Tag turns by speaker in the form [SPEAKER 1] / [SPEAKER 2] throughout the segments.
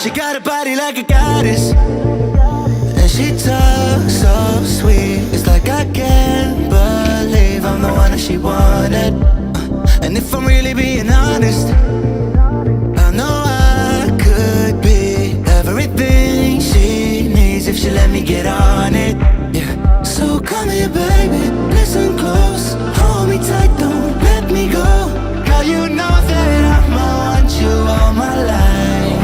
[SPEAKER 1] She got a body like a goddess, and she talks so sweet. It's like I can't believe I'm the one that she wanted. And if I'm really being honest, I know I could be everything she needs if she let me get on it. Yeah. So come here, baby, listen close, hold me tight, don't let me go. Girl, you know that I'ma want you all my life,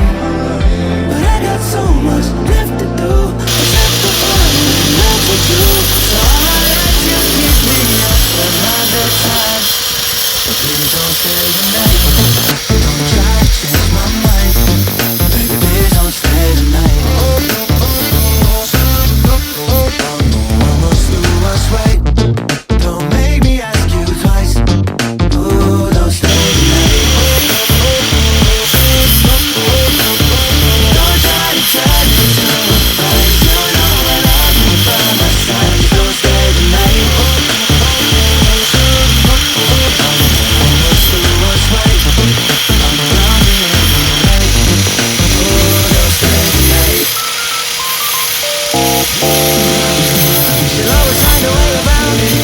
[SPEAKER 1] but I got so much left to do. I have to fall in love with you, so I'ma let you keep me up another time. But please don't stay the night. Don't try to change my mind. Baby, please don't stay the night. Almost do what's right. Don't make me ask you twice. Ooh, don't stay the night. Don't try to tell me so. You know when I'm by my side. Don't stay the night. Almost do what's right. I'm drowning in the night. Ooh, don't stay the night. She'll always find a way around it.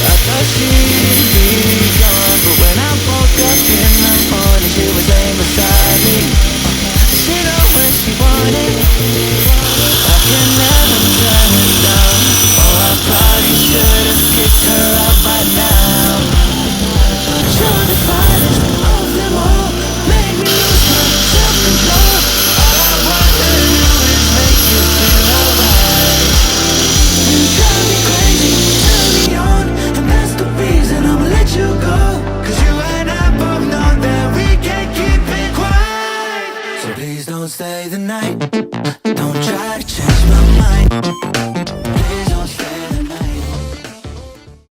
[SPEAKER 1] I thought she'd be gone, but when I woke up in the morning, she was laying beside me. She know when she wanted, I can never turn her down. Oh, I probably should've kissed her out by now. But you're the finest of them all. Make me lose my self-control. All I wanna do is make you feel alright. You drive me crazy, turn me on, and that's the reason I'ma let you go. 'Cause you and I both know that we can't keep it quiet. So please don't stay the